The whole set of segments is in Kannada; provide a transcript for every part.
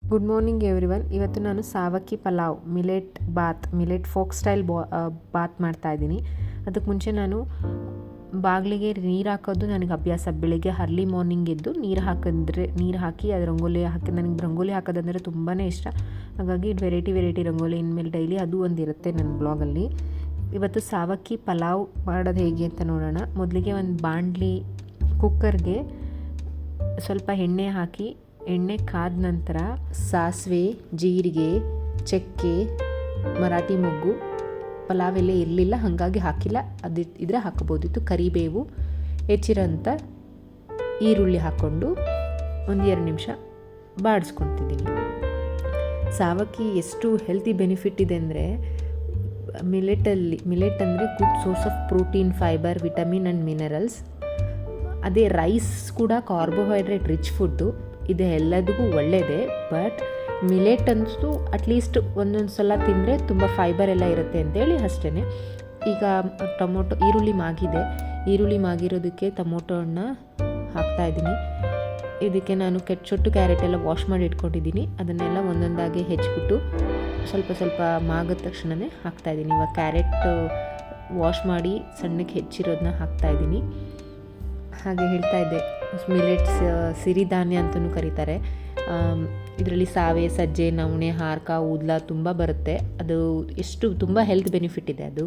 Good morning everyone. ಇವತ್ತು ನಾನು ಸಾವಕ್ಕಿ pulao millet folk style bath ಮಾಡ್ತಾಯಿದ್ದೀನಿ. ಅದಕ್ಕೆ ಮುಂಚೆ ನಾನು ಬಾಗಿಲಿಗೆ ನೀರು ಹಾಕೋದು ನನಗೆ ಅಭ್ಯಾಸ. ಬೆಳಿಗ್ಗೆ ಅರ್ಲಿ ಮಾರ್ನಿಂಗ್ ಎದ್ದು ನೀರು ಹಾಕಿ ಅದು ರಂಗೋಲಿ ಹಾಕಿ, ನನಗೆ ರಂಗೋಲಿ ಹಾಕೋದಂದರೆ ತುಂಬಾ ಇಷ್ಟ. ಹಾಗಾಗಿ ವೆರೈಟಿ ರಂಗೋಲಿ ಇನ್ಮೇಲೆ ಡೈಲಿ ಅದು ಒಂದಿರುತ್ತೆ ನನ್ನ ಬ್ಲಾಗಲ್ಲಿ. ಇವತ್ತು ಸಾವಕ್ಕಿ ಪಲಾವ್ ಮಾಡೋದು ಹೇಗೆ ಅಂತ ನೋಡೋಣ. ಮೊದಲಿಗೆ ಒಂದು ಬಾಣಲಿ ಕುಕ್ಕರ್ಗೆ ಸ್ವಲ್ಪ ಎಣ್ಣೆ ಹಾಕಿ, ಎಣ್ಣೆ ಕಾದ ನಂತರ ಸಾಸಿವೆ, ಜೀರಿಗೆ, ಚಕ್ಕೆ, ಮರಾಠಿ ಮೊಗ್ಗು, ಪಲಾವ್ ಎಲೆ ಇರಲಿಲ್ಲ ಹಾಗಾಗಿ ಹಾಕಿಲ್ಲ, ಇದ್ರೆ ಹಾಕೋಬೋದಿತ್ತು. ಕರಿಬೇವು, ಹೆಚ್ಚಿರೋಂಥ ಈರುಳ್ಳಿ ಹಾಕ್ಕೊಂಡು 1-2 ನಿಮಿಷ ಬಾಡಿಸ್ಕೊತಿದ್ದೀನಿ. ಸಾವಕ್ಕಿ ಎಷ್ಟು ಹೆಲ್ತಿ ಬೆನಿಫಿಟ್ ಇದೆ ಅಂದರೆ, ಮಿಲೆಟ್ ಅಂದರೆ good source of protein, fibre, vitamin and minerals. ಅದೇ ರೈಸ್ ಕೂಡ ಕಾರ್ಬೋಹೈಡ್ರೇಟ್ ರಿಚ್ ಫುಡ್ಡು. ಇದು ಎಲ್ಲದಕ್ಕೂ ಒಳ್ಳೆಯದೇ, ಬಟ್ ಮಿಲೆಟ್ ಅಂತೂ ಅಟ್ಲೀಸ್ಟ್ ಒಂದೊಂದು ಸಲ ತಿಂದರೆ ತುಂಬ ಫೈಬರ್ ಎಲ್ಲ ಇರುತ್ತೆ ಅಂತೇಳಿ ಅಷ್ಟೇ. ಈಗ ಈರುಳ್ಳಿ ಮಾಗಿರೋದಕ್ಕೆ ಟೊಮೊಟೊ ಹಣ್ಣ ಹಾಕ್ತಾಯಿದ್ದೀನಿ. ಇದಕ್ಕೆ ನಾನು ಕೆಚ್ಚೊಟ್ಟು ಕ್ಯಾರೆಟ್ ಎಲ್ಲ ವಾಶ್ ಮಾಡಿ ಇಟ್ಕೊಂಡಿದ್ದೀನಿ. ಅದನ್ನೆಲ್ಲ ಒಂದೊಂದಾಗಿ ಹೆಚ್ಚಿಬಿಟ್ಟು ಸ್ವಲ್ಪ ಮಾಗಿದ ತಕ್ಷಣವೇ ಹಾಕ್ತಾಯಿದ್ದೀನಿ. ಇವಾಗ ಕ್ಯಾರೆಟ್ ವಾಶ್ ಮಾಡಿ ಸಣ್ಣಕ್ಕೆ ಹೆಚ್ಚಿರೋದನ್ನ ಹಾಕ್ತಾಯಿದ್ದೀನಿ. ಹಾಗೆ ಹೇಳ್ತಾ ಇದ್ದೆ, ಮಿಲೆಟ್ಸ್ ಸಿರಿಧಾನ್ಯ ಅಂತಲೂ ಕರೀತಾರೆ. ಇದರಲ್ಲಿ ಸಾವೆ, ಸಜ್ಜೆ, ನವಣೆ, ಹಾರ್ಕ, ಊದ್ಲ ತುಂಬ ಬರುತ್ತೆ. ಅದು ತುಂಬ ಹೆಲ್ತ್ ಬೆನಿಫಿಟ್ ಇದೆ ಅದು.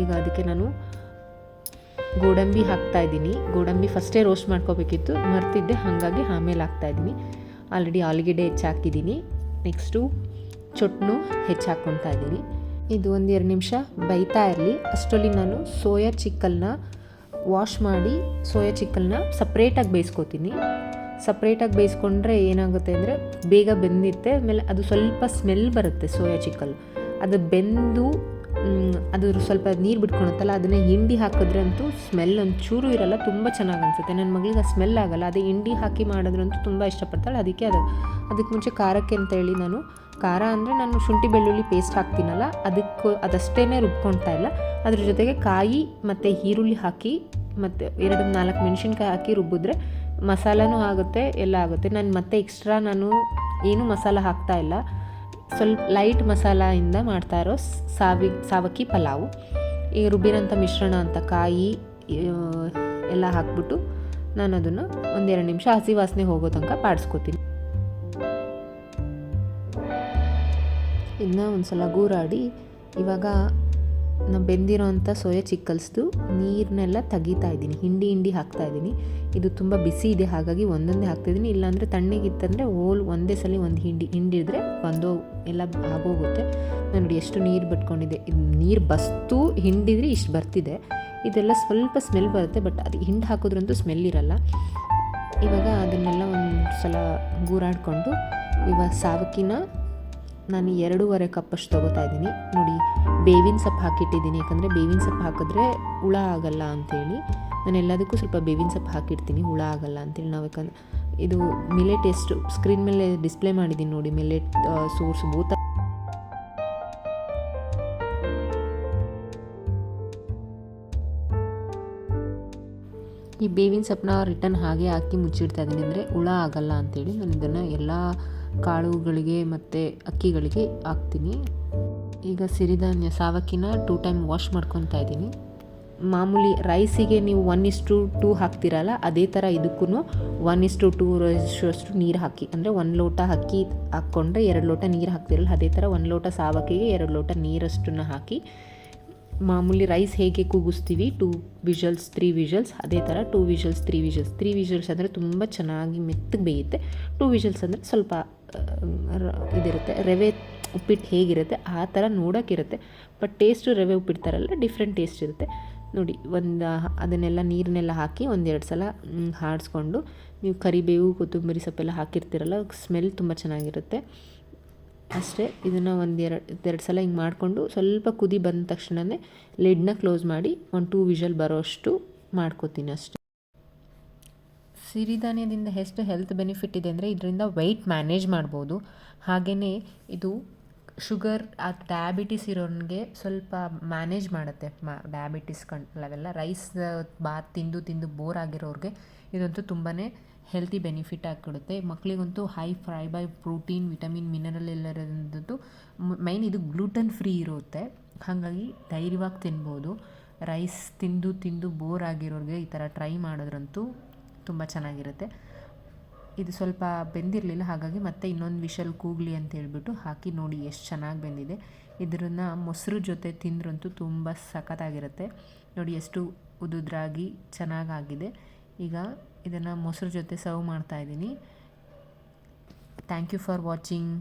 ಈಗ ಅದಕ್ಕೆ ನಾನು ಗೋಡಂಬಿ ಹಾಕ್ತಾಯಿದ್ದೀನಿ. ಗೋಡಂಬಿ ಫಸ್ಟೇ ರೋಸ್ಟ್ ಮಾಡ್ಕೋಬೇಕಿತ್ತು, ಮರ್ತಿದ್ದೆ, ಹಾಗಾಗಿ ಆಮೇಲೆ ಹಾಕ್ತಾಯಿದ್ದೀನಿ. ಆಲ್ರೆಡಿ ಆಲೂಗೆಡ್ಡೆ ಹೆಚ್ಚಾಕಿದ್ದೀನಿ. ನೆಕ್ಸ್ಟು ಚೊಟ್ನು ಹೆಚ್ಚಾಕ್ಕೊತಾ ಇದ್ದೀನಿ. ಇದು 1-2 ನಿಮಿಷ ಬೈತಾ ಇರಲಿ. ಅಷ್ಟರಲ್ಲಿ ನಾನು ಸೋಯಾ ಚಿಕ್ಕನ್ನ ವಾಶ್ ಮಾಡಿ ಸಪ್ರೇಟಾಗಿ ಬೇಯಿಸ್ಕೊತೀನಿ. ಸಪ್ರೇಟಾಗಿ ಬೇಯಿಸ್ಕೊಂಡ್ರೆ ಏನಾಗುತ್ತೆ ಅಂದರೆ ಬೇಗ ಬೆಂದಿತ್ತೆ. ಆಮೇಲೆ ಅದು ಸ್ವಲ್ಪ ಸ್ಮೆಲ್ ಬರುತ್ತೆ ಸೋಯಾ ಚಿಕ್ಕನ್. ಅದು ಬೆಂದು ಅದು ಸ್ವಲ್ಪ ನೀರು ಬಿಟ್ಕೊಳುತ್ತಲ್ಲ, ಅದನ್ನು ಹಿಂಡಿ ಹಾಕಿದ್ರೆ ಅಂತೂ ಸ್ಮೆಲ್ ಒಂಚೂರು ಇರಲ್ಲ, ತುಂಬ ಚೆನ್ನಾಗಿ ಅನಿಸುತ್ತೆ. ನನ್ನ ಮಗಳಿಗೆ ಆ ಸ್ಮೆಲ್ ಆಗಲ್ಲ. ಅದೇ ಹಿಂಡಿ ಹಾಕಿ ಮಾಡಿದ್ರಂತೂ ತುಂಬ ಇಷ್ಟಪಡ್ತಾಳೆ. ಅದಕ್ಕೆ ಮುಂಚೆ ಖಾರಕ್ಕೆ ಅಂತೇಳಿ ಖಾರ ಅಂದರೆ ನಾನು ಶುಂಠಿ ಬೆಳ್ಳುಳ್ಳಿ ಪೇಸ್ಟ್ ಹಾಕ್ತೀನಲ್ಲ, ಅದಷ್ಟೇ ರುಬ್ಕೊಳ್ತಾ ಇಲ್ಲ. ಅದ್ರ ಜೊತೆಗೆ ಕಾಯಿ ಮತ್ತು ಈರುಳ್ಳಿ ಹಾಕಿ ಮತ್ತು 2-4 ಮೆಣಸಿನ್ಕಾಯಿ ಹಾಕಿ ರುಬ್ಬಿದ್ರೆ ಮಸಾಲನೂ ಆಗುತ್ತೆ, ಎಲ್ಲ ಆಗುತ್ತೆ. ಮತ್ತೆ ಎಕ್ಸ್ಟ್ರಾ ನಾನು ಏನೂ ಮಸಾಲ ಹಾಕ್ತಾ ಇಲ್ಲ. ಸ್ವಲ್ಪ ಲೈಟ್ ಮಸಾಲೆಯಿಂದ ಮಾಡ್ತಾ ಇರೋ ಸಾವಕ್ಕಿ ಪಲಾವು. ಈಗ ರುಬ್ಬಿರೋಂಥ ಮಿಶ್ರಣ ಅಂತ ಕಾಯಿ ಎಲ್ಲ ಹಾಕ್ಬಿಟ್ಟು ನಾನು ಅದನ್ನು 1-2 ನಿಮಿಷ ಹಸಿ ವಾಸನೆ ಹೋಗೋ ತನಕ ಬಾಡಿಸ್ಕೊತೀನಿ. ಇದನ್ನ ಒಂದು ಸಲ ಗೂರಾಡಿ, ಇವಾಗ ನಾನು ಬೆಂದಿರೋಂಥ ಸೋಯಾ ಚಿಕ್ಕಲ್ಸ್ದು ನೀರನ್ನೆಲ್ಲ ತೆಗಿತಾ ಇದ್ದೀನಿ. ಹಿಂಡಿ ಹಾಕ್ತಾಯಿದ್ದೀನಿ. ಇದು ತುಂಬ ಬಿಸಿ ಇದೆ, ಹಾಗಾಗಿ ಒಂದೊಂದೇ ಹಾಕ್ತಾಯಿದ್ದೀನಿ. ಇಲ್ಲಾಂದರೆ ತಣ್ಣಗಿತ್ತಂದರೆ ಒಂದೇ ಸಲ ಒಂದು ಹಿಂಡಿದ್ರೆ ಎಲ್ಲ ಆಗೋಗುತ್ತೆ. ನಾನು ನೋಡಿ ಎಷ್ಟು ನೀರು ಬಿಟ್ಕೊಂಡಿದ್ದೆ. ಇದು ನೀರು ಬಸ್ತು ಹಿಂಡಿದ್ರೆ ಇಷ್ಟು ಬರ್ತಿದೆ. ಇದೆಲ್ಲ ಸ್ವಲ್ಪ ಸ್ಮೆಲ್ ಬರುತ್ತೆ, ಬಟ್ ಅದು ಹಿಂಡಿ ಹಾಕೋದ್ರಂತೂ ಸ್ಮೆಲ್ ಇರಲ್ಲ. ಇವಾಗ ಅದನ್ನೆಲ್ಲ ಒಂದು ಸಲ ಗೂರಾಡಿಕೊಂಡು, ಇವಾಗ ಸಾವಕ್ಕಿನ ನಾನು 2.5 ಕಪ್ಪಷ್ಟು ತೊಗೋತಾ ಇದ್ದೀನಿ. ನೋಡಿ, ಬೇವಿನ ಸೊಪ್ಪು ಹಾಕಿಟ್ಟಿದ್ದೀನಿ. ಯಾಕಂದರೆ ಬೇವಿನ ಸೊಪ್ಪು ಹಾಕಿದ್ರೆ ಹುಳ ಆಗಲ್ಲ ಅಂಥೇಳಿ ನಾನು ಎಲ್ಲದಕ್ಕೂ ಸ್ವಲ್ಪ ಬೇವಿನ ಸೊಪ್ಪು ಹಾಕಿರ್ತೀನಿ, ಹುಳ ಆಗಲ್ಲ ಅಂತೇಳಿ. ಯಾಕಂದರೆ ಇದು ಮಿಲೆಟ್ ಎಷ್ಟು ಸ್ಕ್ರೀನ್ ಮೇಲೆ ಡಿಸ್ಪ್ಲೇ ಮಾಡಿದ್ದೀನಿ ನೋಡಿ, ಮಿಲೆಟ್ ಸೋರ್ಸ್ ಬೋತ. ಈ ಬೇವಿನ ಸೊಪ್ಪನ್ನ ರಿಟರ್ನ್ ಹಾಗೆ ಹಾಕಿ ಮುಚ್ಚಿಡ್ತಾ ಇದ್ದೀನಿ, ಅಂದರೆ ಹುಳ ಆಗಲ್ಲ ಅಂಥೇಳಿ. ನಾನು ಇದನ್ನು ಎಲ್ಲ ಕಾಳುಗಳಿಗೆ ಮತ್ತು ಅಕ್ಕಿಗಳಿಗೆ ಹಾಕ್ತೀನಿ. ಈಗ ಸಿರಿಧಾನ್ಯ ಸಾವಕ್ಕಿನ 2 ಟೈಮ್ ವಾಶ್ ಮಾಡ್ಕೊತಾ ಇದ್ದೀನಿ. ಮಾಮೂಲಿ ರೈಸಿಗೆ ನೀವು 1:2 ಹಾಕ್ತಿರಲ್ಲ, ಅದೇ ಥರ ಇದಕ್ಕೂ 1:2 ಅಷ್ಟು ನೀರು ಹಾಕಿ. ಅಂದರೆ 1 ಲೋಟ ಅಕ್ಕಿ ಹಾಕ್ಕೊಂಡ್ರೆ 2 ಲೋಟ ನೀರು ಹಾಕ್ತಿರಲ್ಲ, ಅದೇ ಥರ 1 ಲೋಟ ಸಾವಕ್ಕಿಗೆ 2 ಲೋಟ ನೀರಷ್ಟನ್ನು ಹಾಕಿ, ಮಾಮೂಲಿ ರೈಸ್ ಹೇಗೆ ಕೂಗಿಸ್ತೀವಿ 2 ವಿಷಲ್ಸ್ 3 ವಿಷಲ್ಸ್, ಅದೇ ಥರ 2 ವಿಷಲ್ಸ್ 3 ವಿಷಲ್ಸ್. 3 ವಿಷಲ್ಸ್ ಅಂದರೆ ತುಂಬ ಚೆನ್ನಾಗಿ ಮೆತ್ತಗೆ ಬೇಯುತ್ತೆ. 2 ವಿಷಲ್ಸ್ ಅಂದರೆ ಸ್ವಲ್ಪ ಇದಿರುತ್ತೆ. ರವೆ ಉಪ್ಪಿಟ್ಟು ಹೇಗಿರುತ್ತೆ ಆ ಥರ ನೋಡೋಕ್ಕಿರುತ್ತೆ, ಬಟ್ ಟೇಸ್ಟು ರವೆ ಉಪ್ಪಿಡ್ತಾರಲ್ಲ ಡಿಫ್ರೆಂಟ್ ಟೇಸ್ಟ್ ಇರುತ್ತೆ. ನೋಡಿ, ಅದನ್ನೆಲ್ಲ ನೀರನ್ನೆಲ್ಲ ಹಾಕಿ 1-2 ಸಲ ಆಡಿಸ್ಕೊಂಡು, ನೀವು ಕರಿಬೇವು, ಕೊತ್ತಂಬರಿ ಸೊಪ್ಪೆಲ್ಲ ಹಾಕಿರ್ತೀರಲ್ಲ, ಸ್ಮೆಲ್ ತುಂಬ ಚೆನ್ನಾಗಿರುತ್ತೆ. ಅಷ್ಟೇ. ಇದನ್ನು 1-2 ಸಲ ಹಿಂಗೆ ಮಾಡಿಕೊಂಡು ಸ್ವಲ್ಪ ಕುದಿ ಬಂದ ತಕ್ಷಣವೇ ಲಿಡ್ನ ಕ್ಲೋಸ್ ಮಾಡಿ 1-2 ವಿಷಲ್ ಬರೋಷ್ಟು ಮಾಡ್ಕೋತೀನಿ ಅಷ್ಟೇ. ಸಿರಿಧಾನ್ಯದಿಂದ ಎಷ್ಟು ಹೆಲ್ತ್ ಬೆನಿಫಿಟ್ ಇದೆ ಅಂದರೆ, ಇದರಿಂದ ವೆಯ್ಟ್ ಮ್ಯಾನೇಜ್ ಮಾಡ್ಬೋದು. ಹಾಗೆಯೇ ಇದು ಶುಗರ್, ಡಯಾಬಿಟಿಸ್ ಇರೋನಿಗೆ ಸ್ವಲ್ಪ ಮ್ಯಾನೇಜ್ ಮಾಡುತ್ತೆ. ಡಯಾಬಿಟಿಸ್ ಅವೆಲ್ಲ ರೈಸ್ ಬಾತ್ ತಿಂದು ಬೋರ್ ಆಗಿರೋರಿಗೆ ಇದಂತೂ ತುಂಬಾ ಹೆಲ್ತಿ ಬೆನಿಫಿಟ್ ಆಗಿಕೊಡುತ್ತೆ. ಮಕ್ಕಳಿಗಂತೂ high fiber, protein, vitamin, mineral ಎಲ್ಲ ಇರೋದಂಥದ್ದು ಮೈನ್ ಇದು ಗ್ಲೂಟನ್ ಫ್ರೀ ಇರುತ್ತೆ. ಹಾಗಾಗಿ ಧೈರ್ಯವಾಗಿ ತಿನ್ಬೋದು. ರೈಸ್ ತಿಂದು ತಿಂದು ಬೋರ್ ಆಗಿರೋರಿಗೆ ಈ ಥರ ಟ್ರೈ ಮಾಡಿದ್ರಂತೂ ತುಂಬ ಚೆನ್ನಾಗಿರುತ್ತೆ. ಇದು ಸ್ವಲ್ಪ ಬೆಂದಿರಲಿಲ್ಲ, ಹಾಗಾಗಿ ಮತ್ತೆ ಇನ್ನೊಂದು ವಿಷಲ್ ಕೂಗಲಿ ಅಂತ ಹೇಳ್ಬಿಟ್ಟು ಹಾಕಿ ನೋಡಿ ಎಷ್ಟು ಚೆನ್ನಾಗಿ ಬೆಂದಿದೆ. ಇದನ್ನು ಮೊಸರು ಜೊತೆ ತಿಂದ್ರಂತೂ ತುಂಬ ಸಖತ್ತಾಗಿರುತ್ತೆ. ನೋಡಿ ಎಷ್ಟು ಉದುದ್ರಾಗಿ ಚೆನ್ನಾಗಾಗಿದೆ. ಈಗ ಇದನ್ನು ಮೊಸರು ಜೊತೆ ಸರ್ವ್ ಮಾಡ್ತಾಯಿದ್ದೀನಿ. Thank you for watching.